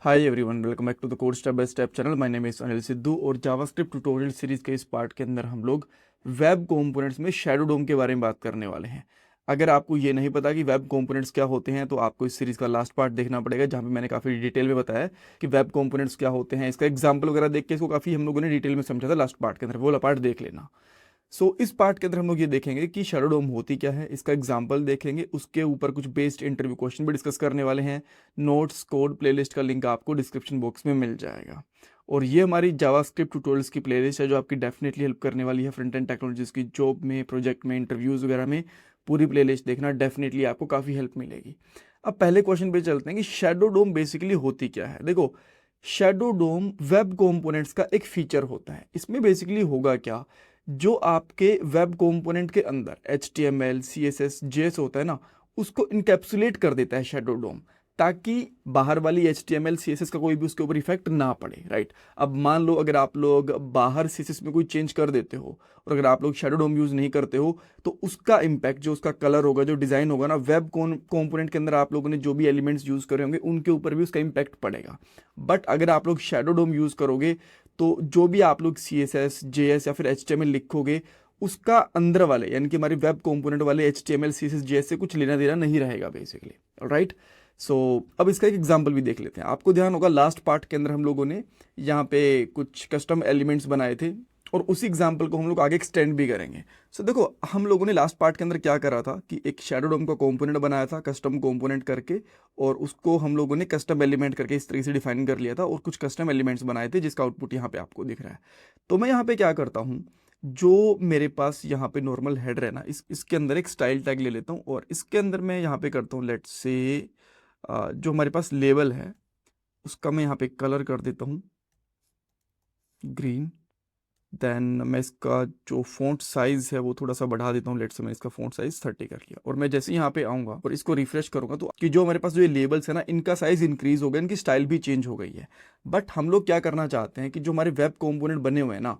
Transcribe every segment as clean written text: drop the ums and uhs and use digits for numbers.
Hi everyone, welcome back to the code step by step channel. My name is Anil Sidhu और JavaScript tutorial series के इस part के अंदर हम लोग वेब कंपोनेंट्स में शैडो डोम के बारे में बात करने वाले हैं। अगर आपको ये नहीं पता कि वेब कंपोनेंट्स क्या होते हैं तो आपको इस सीरीज का लास्ट पार्ट देखना पड़ेगा, जहाँ पे मैंने काफ़ी डिटेल में बताया कि वेब कंपोनेंट्स क्या होते हैं। इसका एग्जाम्पल वगैरह देख के इसको काफ़ी हम लोगों ने डिटेल में समझा था लास्ट पार्ट के अंदर, वो वाला पार्ट देख लेना। इस पार्ट के अंदर हम लोग ये देखेंगे कि शैडो डोम होती क्या है, इसका एग्जाम्पल देखेंगे, उसके ऊपर कुछ बेस्ड इंटरव्यू क्वेश्चन भी डिस्कस करने वाले हैं। नोट्स कोड प्लेलिस्ट का लिंक आपको डिस्क्रिप्शन बॉक्स में मिल जाएगा। और ये हमारी जावास्क्रिप्ट ट्यूटोरियल्स की प्लेलिस्ट है जो आपकी डेफिनेटली हेल्प करने वाली है फ्रंट एंड टेक्नोलॉजीज की जॉब में, प्रोजेक्ट में, इंटरव्यूज वगैरह में। पूरी प्लेलिस्ट देखना, डेफिनेटली आपको काफ़ी हेल्प मिलेगी। अब पहले क्वेश्चन पे चलते हैं कि शैडो डोम बेसिकली होती क्या है। देखो, शैडो डोम वेब कंपोनेंट्स का एक फीचर होता है। इसमें बेसिकली होगा क्या, जो आपके वेब कंपोनेंट के अंदर HTML CSS JS होता है ना, उसको इनकैप्सुलेट कर देता है शैडो डोम, ताकि बाहर वाली HTML CSS का कोई भी उसके ऊपर इफेक्ट ना पड़े। राइट। अब मान लो अगर आप लोग बाहर CSS में कोई चेंज कर देते हो और अगर आप लोग शैडो डोम यूज नहीं करते हो तो उसका इम्पैक्ट, जो उसका कलर होगा, जो डिजाइन होगा ना, वेब कंपोनेंट के अंदर आप लोगों ने जो भी एलिमेंट्स यूज करे होंगे उनके ऊपर भी उसका इम्पैक्ट पड़ेगा। बट अगर आप लोग शैडो डोम यूज करोगे तो जो भी आप लोग CSS JS या फिर HTML लिखोगे, उसका अंदर वाले यानी कि हमारे वेब कंपोनेंट वाले HTML CSS JS से कुछ लेना देना नहीं रहेगा बेसिकली। राइट। सो अब इसका एक एग्जांपल भी देख लेते हैं। आपको ध्यान होगा लास्ट पार्ट के अंदर हम लोगों ने यहाँ पे कुछ कस्टम एलिमेंट्स बनाए थे और उसी एग्जांपल को हम लोग आगे एक्सटेंड भी करेंगे। देखो, हम लोगों ने लास्ट पार्ट के अंदर क्या करा था कि एक शैडो डोम का कंपोनेंट बनाया था कस्टम कंपोनेंट करके, और उसको हम लोगों ने कस्टम एलिमेंट करके इस तरीके से डिफाइन कर लिया था और कुछ कस्टम एलिमेंट्स बनाए थे जिसका आउटपुट यहाँ पे आपको दिख रहा है। तो मैं यहाँ पे क्या करता हूँ, जो मेरे पास यहाँ पे नॉर्मल हेडर है ना, इसके अंदर एक स्टाइल टैग ले लेता हूँ और इसके अंदर मैं यहाँ पे करता हूँ लेट्स से जो हमारे पास लेवल है उसका मैं यहाँ पे कलर कर देता हूँ ग्रीन। देन मैं इसका जो फॉन्ट साइज है वो थोड़ा सा बढ़ा देता हूँ, लेट्स से मैं इसका फॉन्ट साइज 30 कर लिया। और मैं जैसे ही यहाँ पे आऊँगा और इसको रिफ्रेश करूँगा तो कि जो हमारे पास जो ये लेबल्स है ना, इनका साइज इंक्रीज हो गया, इनकी स्टाइल भी चेंज हो गई है। बट हम लोग क्या करना चाहते हैं कि जो हमारे वेब कंपोनेंट बने हुए हैं ना,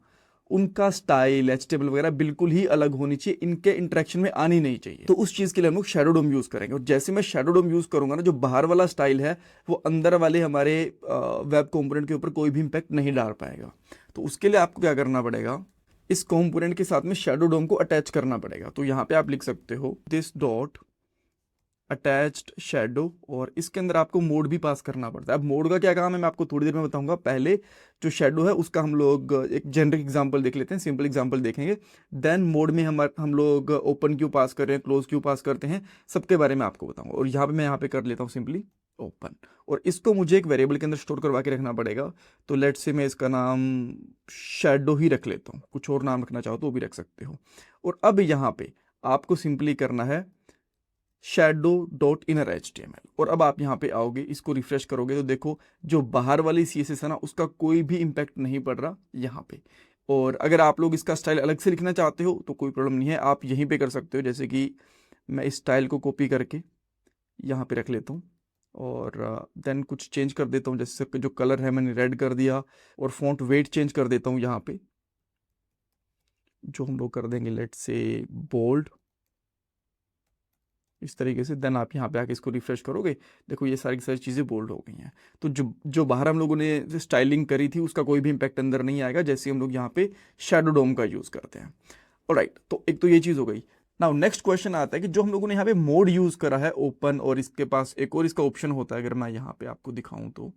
उनका स्टाइल HTML वगैरह बिल्कुल ही अलग होनी चाहिए, इनके इंटरेक्शन में आनी नहीं चाहिए। तो उस चीज के लिए हम लोग शैडो डोम यूज करेंगे। और जैसे मैं शैडो डोम यूज करूंगा ना, जो बाहर वाला स्टाइल है वो अंदर वाले हमारे वेब कंपोनेंट के ऊपर कोई भी इंपैक्ट नहीं डाल पाएगा। तो उसके लिए आपको क्या करना पड़ेगा, इस कंपोनेंट के साथ में शैडो डोम को अटैच करना पड़ेगा। तो यहाँ पे आप लिख सकते हो दिस डॉट अटैच्ड शैडो, और इसके अंदर आपको मोड भी पास करना पड़ता है। अब मोड का क्या काम है मैं आपको थोड़ी देर में बताऊंगा। पहले जो शैडो है उसका हम लोग एक जेनरिक एग्जांपल देख लेते हैं, सिंपल एग्जांपल देखेंगे। देन मोड में हम लोग ओपन क्यों पास कर रहे हैं, क्लोज क्यों पास करते हैं, सबके बारे में आपको बताऊंगा। और यहाँ पे मैं यहाँ पे कर लेता हूँ सिंपली ओपन, और इसको मुझे एक वेरिएबल के अंदर स्टोर करवा के रखना पड़ेगा। तो लेट से मैं इसका नाम शैडो ही रख लेता हूँ, कुछ और नाम रखना चाहो तो वो भी रख सकते हो। और अब यहाँ पे आपको सिंपली करना है शैडो डॉट इनर HTML। और अब आप यहाँ पे आओगे, इसको रिफ्रेश करोगे तो देखो जो बाहर वाली CSS है ना, उसका कोई भी इम्पैक्ट नहीं पड़ रहा यहाँ पे। और अगर आप लोग इसका स्टाइल अलग से लिखना चाहते हो तो कोई प्रॉब्लम नहीं है, आप यहीं पे कर सकते हो। जैसे कि मैं इस स्टाइल को कॉपी करके यहाँ पे रख लेता हूँ और देन कुछ चेंज कर देता हूँ। जैसे जो कलर है मैंने रेड कर दिया, और फॉन्ट वेट चेंज कर देता हूँ यहाँ पे, जो हम लोग कर देंगे लेट से बोल्ड, इस तरीके से। देन आप यहाँ पे आके इसको रिफ्रेश करोगे, देखो ये सारी की सारी चीज़ें बोल्ड हो गई हैं। तो जो जो बाहर हम लोगों ने स्टाइलिंग करी थी उसका कोई भी इंपैक्ट अंदर नहीं आएगा, जैसे हम लोग यहाँ पे शैडो डोम का यूज़ करते हैं। ऑलराइट, तो एक तो ये चीज़ हो गई। नाउ नेक्स्ट क्वेश्चन आता है कि जो हम लोगों ने यहाँ पे मोड यूज़ करा है ओपन, और इसके पास एक और इसका ऑप्शन होता है, अगर मैं यहाँ पे आपको दिखाऊं तो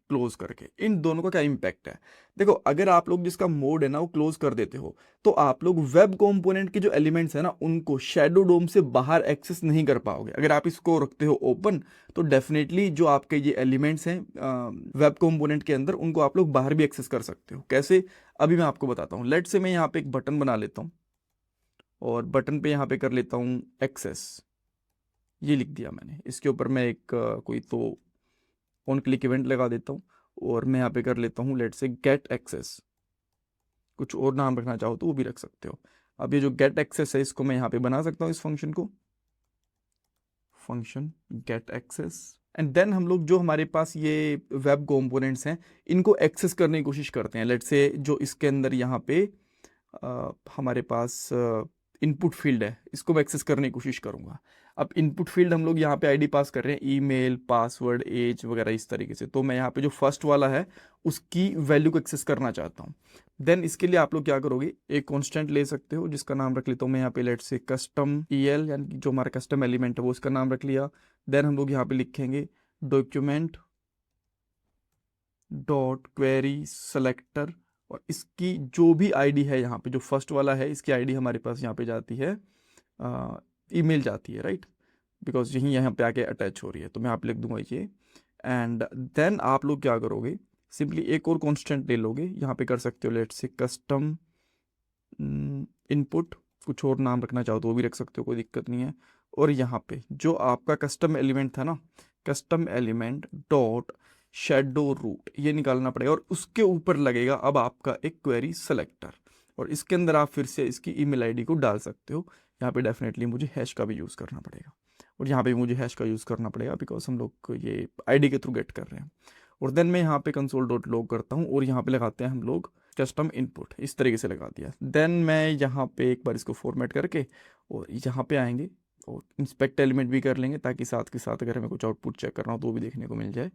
क्लोज करके, इन दोनों का क्या इंपैक्ट है। देखो, अगर आप लोग जिसका मोड है ना वो क्लोज कर देते हो तो आप लोग वेब कंपोनेंट के जो एलिमेंट्स है ना उनको शैडो डोम से बाहर एक्सेस नहीं कर पाओगे। अगर आप इसको रखते हो ओपन तो डेफिनेटली जो आपके ये एलिमेंट्स हैं वेब कंपोनेंट के अंदर, उनको आप लोग बाहर भी एक्सेस कर सकते हो। कैसे, अभी मैं आपको बताता हूँ। लेट से मैं यहाँ पे एक बटन बना लेता हूँ और बटन पे यहाँ पे कर लेता हूँ एक्सेस, ये लिख दिया मैंने। इसके ऊपर मैं एक कोई तो ऑन क्लिक इवेंट लगा देता हूँ और मैं यहाँ पे कर लेता हूँ लेट से गेट एक्सेस, कुछ और नाम रखना चाहो तो वो भी रख सकते हो। अब ये जो गेट एक्सेस है इसको मैं यहाँ पे बना सकता हूँ, इस फंक्शन को, function get access. And then हम लोग जो हमारे पास ये वेब कंपोनेंट्स हैं इनको एक्सेस करने की कोशिश करते हैं। लेट से जो इसके अंदर यहाँ पे हमारे पास इनपुट फील्ड है, इसको मैं एक्सेस करने की कोशिश करूँगा। अब इनपुट फील्ड हम लोग यहाँ पे आईडी पास कर रहे हैं, ईमेल, पासवर्ड, एज वगैरह इस तरीके से। तो मैं यहाँ पे जो फर्स्ट वाला है उसकी वैल्यू को एक्सेस करना चाहता हूँ। देन इसके लिए आप लोग क्या करोगे, एक कांस्टेंट ले सकते हो जिसका नाम रख लेता हूँ मैं यहाँ पे, लेट से कस्टम EL, यानी कि जो हमारा कस्टम एलिमेंट है वो उसका नाम रख लिया। देन हम लोग यहाँ पे लिखेंगे डॉक्यूमेंट डॉट क्वेरी सेलेक्टर, और इसकी जो भी आईडी है यहाँ पे, जो फर्स्ट वाला है इसकी आईडी हमारे पास यहाँ पे जाती है, ईमेल जाती है, राइट, बिकॉज यही यहाँ पे आके अटैच हो रही है। तो मैं यहाँ पे लिख दूंगा ये। एंड देन आप लोग क्या करोगे, सिंपली एक और कांस्टेंट ले लोगे, यहाँ पे कर सकते हो लेट से कस्टम इनपुट, कुछ और नाम रखना चाहो तो वो भी रख सकते हो, कोई दिक्कत नहीं है। और यहाँ पे जो आपका कस्टम एलिमेंट था ना, custom element dot shadow root, ये निकालना पड़ेगा, और उसके ऊपर लगेगा अब आपका एक क्वेरी सेलेक्टर, और इसके अंदर आप फिर से इसकी ईमेल आईडी को डाल सकते हो। यहाँ पे डेफिनेटली मुझे हैश का भी यूज़ करना पड़ेगा, और यहाँ पे भी मुझे हैश का यूज़ करना पड़ेगा बिकॉज हम लोग ये आईडी के थ्रू गेट कर रहे हैं। और देन मैं यहाँ पे कंसोल डॉट लॉग करता हूँ, और यहाँ पे लगाते हैं हम लोग कस्टम इनपुट, इस तरीके से लगा दिया। देन मैं यहाँ पे एक बार इसको फॉर्मेट करके और यहाँ पे आएंगे और इंस्पेक्ट एलिमेंट भी कर लेंगे, ताकि साथ के साथ अगर हमें कुछ आउटपुट चेक करना हो तो वो भी देखने को मिल जाए,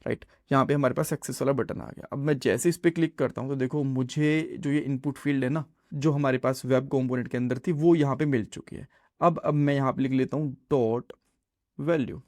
राइट। यहाँ पे हमारे पास सक्सेस वाला बटन आ गया। अब मैं जैसे इस पर क्लिक करता हूँ तो देखो मुझे जो ये इनपुट फील्ड है ना, जो हमारे पास वेब कंपोनेंट के अंदर थी, वो यहाँ पे मिल चुकी है। अब मैं यहाँ पे लिख लेता हूँ डॉट वैल्यू,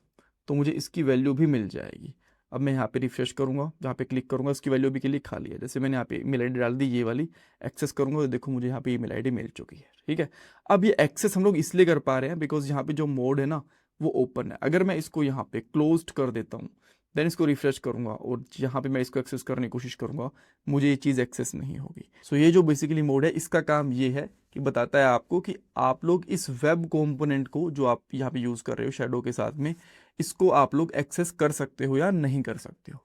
तो मुझे इसकी वैल्यू भी मिल जाएगी। अब मैं यहाँ पे रिफ्रेश करूँगा, जहाँ पे क्लिक करूँगा उसकी वैल्यू भी क्लिक खा ली है। जैसे मैंने यहाँ पे ईमेल आईडी डाल दी, ये वाली एक्सेस करूँगा तो देखो मुझे यहाँ पे ईमेल आईडी मिल चुकी है, ठीक है। अब ये एक्सेस हम लोग इसलिए कर पा रहे हैं बिकॉज यहाँ पे जो मोड है ना वो ओपन है। अगर मैं इसको यहाँ पे क्लोज्ड कर देता हूँ, देन इसको रिफ्रेश करूँगा और यहाँ पे मैं इसको एक्सेस करने की कोशिश करूँगा, मुझे ये चीज़ एक्सेस नहीं होगी। सो ये जो बेसिकली मोड है, इसका काम ये है कि बताता है आपको कि आप लोग इस वेब कंपोनेंट को जो आप यहाँ पे यूज़ कर रहे हो शैडो के साथ में, इसको आप लोग एक्सेस कर सकते हो या नहीं कर सकते हो।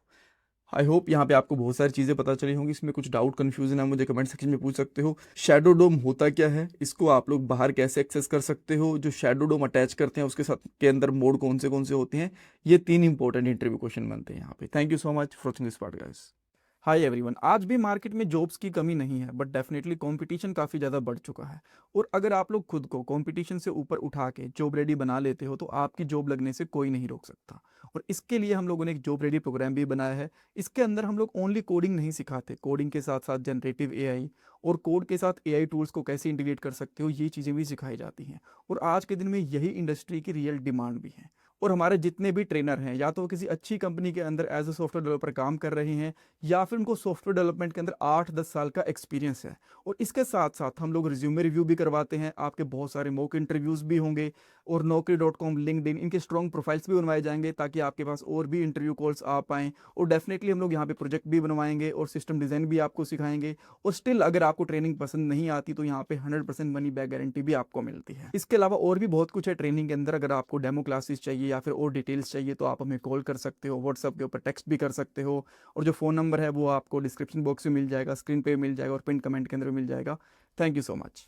आई होप यहाँ पे आपको बहुत सारी चीज़ें पता चली होंगी। इसमें कुछ डाउट कन्फ्यूजन है मुझे कमेंट सेक्शन में पूछ सकते हो। शैडो डोम होता क्या है, इसको आप लोग बाहर कैसे एक्सेस कर सकते हो, जो शैडो डोम अटैच करते हैं उसके साथ के अंदर मोड कौन से होते हैं, ये 3 इंपॉर्टेंट इंटरव्यू क्वेश्चन बनते हैं यहाँ पे। Thank you so much for watching this part guys. Hi everyone, आज भी मार्केट में जॉब्स की कमी नहीं है, बट डेफिनेटली कंपटीशन काफ़ी ज़्यादा बढ़ चुका है। और अगर आप लोग खुद को कंपटीशन से ऊपर उठा के जॉब रेडी बना लेते हो तो आपकी जॉब लगने से कोई नहीं रोक सकता। और इसके लिए हम लोगों ने एक जॉब रेडी प्रोग्राम भी बनाया है। इसके अंदर हम लोग ओनली कोडिंग नहीं सिखाते, कोडिंग के साथ साथ जनरेटिव AI और कोड के साथ AI टूल्स को कैसे इंटीग्रेट कर सकते हो, ये चीज़ें भी सिखाई जाती हैं। और आज के दिन में यही इंडस्ट्री की रियल डिमांड भी है। और हमारे जितने भी ट्रेनर हैं, या तो वो किसी अच्छी कंपनी के अंदर एज अ सॉफ्टवेयर डेवलपर काम कर रहे हैं, या फिर उनको सॉफ्टवेयर डेवलपमेंट के अंदर 8-10 साल का एक्सपीरियंस है। और इसके साथ साथ हम लोग रिज्यूमे रिव्यू भी करवाते हैं, आपके बहुत सारे मॉक इंटरव्यूज़ भी होंगे, और Naukri.com, लिंक्डइन, इनके स्ट्रॉन्ग प्रोफाइल्स भी बनवाए जाएंगे ताकि आपके पास और भी इंटरव्यू कॉल्स आ पाएँ। और डेफिनेटली हम लोग यहाँ पे प्रोजेक्ट भी बनवाएंगे और सिस्टम डिज़ाइन भी आपको सिखाएंगे। और स्टिल अगर आपको ट्रेनिंग पसंद नहीं आती तो यहाँ पे 100% मनी बैक गारंटी भी आपको मिलती है। इसके अलावा और भी बहुत कुछ है ट्रेनिंग के अंदर। अगर आपको डेमो क्लासेस चाहिए या फिर और डिटेल्स चाहिए तो आप हमें कॉल कर सकते हो, व्हाट्सएप के ऊपर टेक्स्ट भी कर सकते हो, और जो फ़ोन नंबर है वो आपको डिस्क्रिप्शन बॉक्स में मिल जाएगा, स्क्रीन पे मिल जाएगा और पिन कमेंट के अंदर मिल जाएगा। Thank you so much.